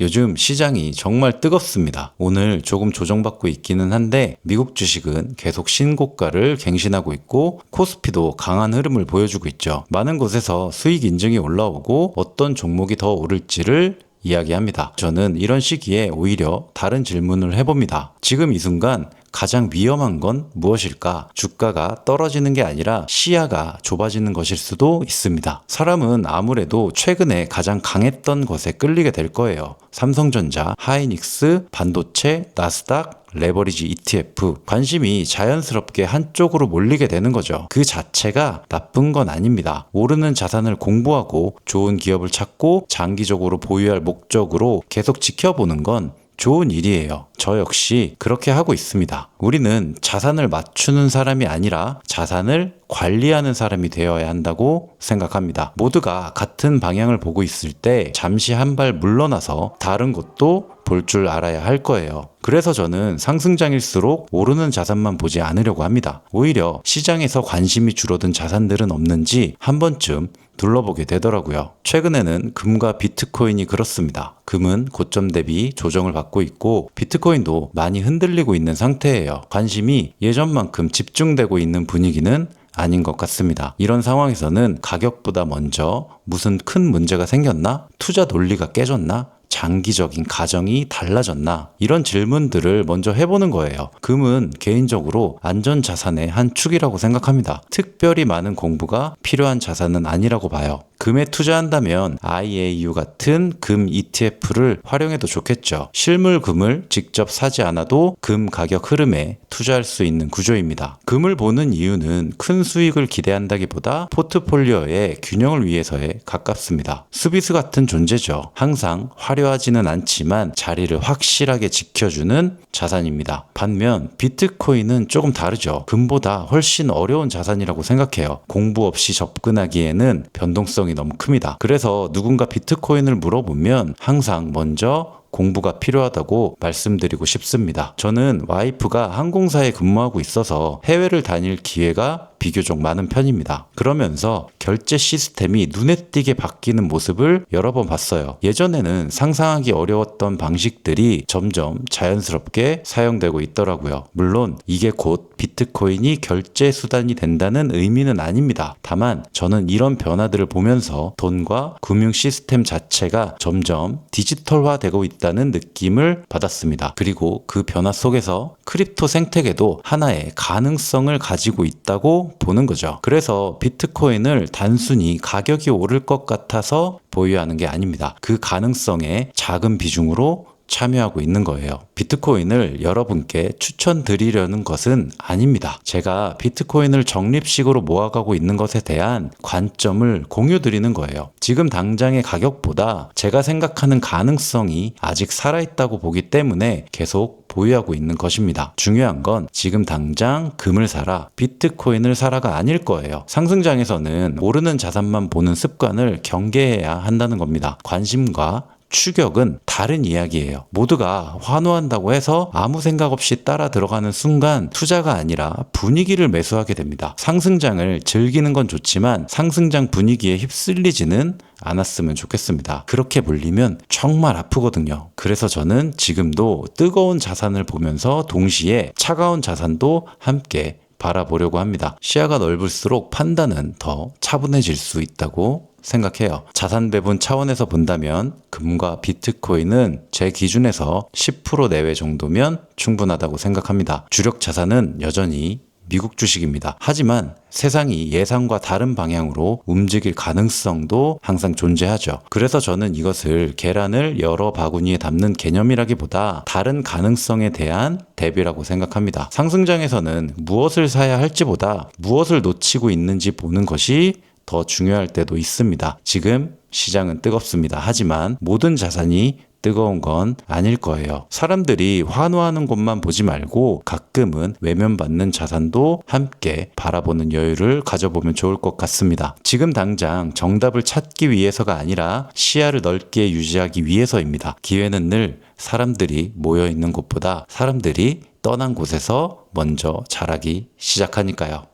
요즘 시장이 정말 뜨겁습니다. 오늘 조금 조정받고 있기는 한데 미국 주식은 계속 신고가를 갱신하고 있고 코스피도 강한 흐름을 보여주고 있죠. 많은 곳에서 수익 인증이 올라오고 어떤 종목이 더 오를지를 이야기합니다. 저는 이런 시기에 오히려 다른 질문을 해봅니다. 지금 이 순간 가장 위험한 건 무엇일까? 주가가 떨어지는 게 아니라 시야가 좁아지는 것일 수도 있습니다. 사람은 아무래도 최근에 가장 강했던 것에 끌리게 될 거예요. 삼성전자, 하이닉스, 반도체, 나스닥, 레버리지 ETF. 관심이 자연스럽게 한쪽으로 몰리게 되는 거죠. 그 자체가 나쁜 건 아닙니다. 오르는 자산을 공부하고 좋은 기업을 찾고 장기적으로 보유할 목적으로 계속 지켜보는 건 좋은 일이에요. 저 역시 그렇게 하고 있습니다. 우리는 자산을 맞추는 사람이 아니라 자산을 관리하는 사람이 되어야 한다고 생각합니다. 모두가 같은 방향을 보고 있을 때 잠시 한 발 물러나서 다른 것도 볼 줄 알아야 할 거예요. 그래서 저는 상승장일수록 오르는 자산만 보지 않으려고 합니다. 오히려 시장에서 관심이 줄어든 자산들은 없는지 한 번쯤 둘러보게 되더라고요. 최근에는 금과 비트코인이 그렇습니다. 금은 고점 대비 조정을 받고 있고 비트코인도 많이 흔들리고 있는 상태예요. 관심이 예전만큼 집중되고 있는 분위기는 아닌 것 같습니다. 이런 상황에서는 가격보다 먼저 무슨 큰 문제가 생겼나? 투자 논리가 깨졌나? 장기적인 가정이 달라졌나? 이런 질문들을 먼저 해보는 거예요. 금은 개인적으로 안전자산의 한 축이라고 생각합니다. 특별히 많은 공부가 필요한 자산은 아니라고 봐요. 금에 투자한다면 IAU 같은 금 ETF를 활용해도 좋겠죠. 실물 금을 직접 사지 않아도 금 가격 흐름에 투자할 수 있는 구조입니다. 금을 보는 이유는 큰 수익을 기대한다기보다 포트폴리오의 균형을 위해서에 가깝습니다. 수비수 같은 존재죠. 항상 화려하지는 않지만 자리를 확실하게 지켜주는 자산입니다. 반면 비트코인은 조금 다르죠. 금보다 훨씬 어려운 자산이라고 생각해요. 공부 없이 접근하기에는 변동성이 너무 큽니다. 그래서 누군가 비트코인을 물어보면 항상 먼저 공부가 필요하다고 말씀드리고 싶습니다. 저는 와이프가 항공사에 근무하고 있어서 해외를 다닐 기회가 비교적 많은 편입니다. 그러면서 결제 시스템이 눈에 띄게 바뀌는 모습을 여러 번 봤어요. 예전에는 상상하기 어려웠던 방식들이 점점 자연스럽게 사용되고 있더라고요. 물론 이게 곧 비트코인이 결제 수단이 된다는 의미는 아닙니다. 다만 저는 이런 변화들을 보면서 돈과 금융 시스템 자체가 점점 디지털화되고 있다는 느낌을 받았습니다. 그리고 그 변화 속에서 크립토 생태계도 하나의 가능성을 가지고 있다고 보는 거죠. 그래서 비트코인을 단순히 가격이 오를 것 같아서 보유하는 게 아닙니다. 그 가능성에 작은 비중으로 참여하고 있는 거예요. 비트코인을 여러분께 추천드리려는 것은 아닙니다. 제가 비트코인을 적립식으로 모아가고 있는 것에 대한 관점을 공유드리는 거예요. 지금 당장의 가격보다 제가 생각하는 가능성이 아직 살아있다고 보기 때문에 계속 보유하고 있는 것입니다. 중요한 건 지금 당장 금을 사라, 비트코인을 사라가 아닐 거예요. 상승장에서는 오르는 자산만 보는 습관을 경계해야 한다는 겁니다. 관심과 추격은 다른 이야기예요. 모두가 환호한다고 해서 아무 생각 없이 따라 들어가는 순간 투자가 아니라 분위기를 매수하게 됩니다. 상승장을 즐기는 건 좋지만 상승장 분위기에 휩쓸리지는 않았으면 좋겠습니다. 그렇게 물리면 정말 아프거든요. 그래서 저는 지금도 뜨거운 자산을 보면서 동시에 차가운 자산도 함께 바라보려고 합니다. 시야가 넓을수록 판단은 더 차분해질 수 있다고 생각해요. 자산 배분 차원에서 본다면 금과 비트코인은 제 기준에서 10% 내외 정도면 충분하다고 생각합니다. 주력 자산은 여전히 미국 주식입니다. 하지만 세상이 예상과 다른 방향으로 움직일 가능성도 항상 존재하죠. 그래서 저는 이것을 계란을 여러 바구니에 담는 개념이라기보다 다른 가능성에 대한 대비라고 생각합니다. 상승장에서는 무엇을 사야 할지보다 무엇을 놓치고 있는지 보는 것이 더 중요할 때도 있습니다. 지금 시장은 뜨겁습니다. 하지만 모든 자산이 뜨거운 건 아닐 거예요. 사람들이 환호하는 것만 보지 말고 가끔은 외면받는 자산도 함께 바라보는 여유를 가져보면 좋을 것 같습니다. 지금 당장 정답을 찾기 위해서가 아니라 시야를 넓게 유지하기 위해서입니다. 기회는 늘 사람들이 모여있는 곳보다 사람들이 떠난 곳에서 먼저 자라기 시작하니까요.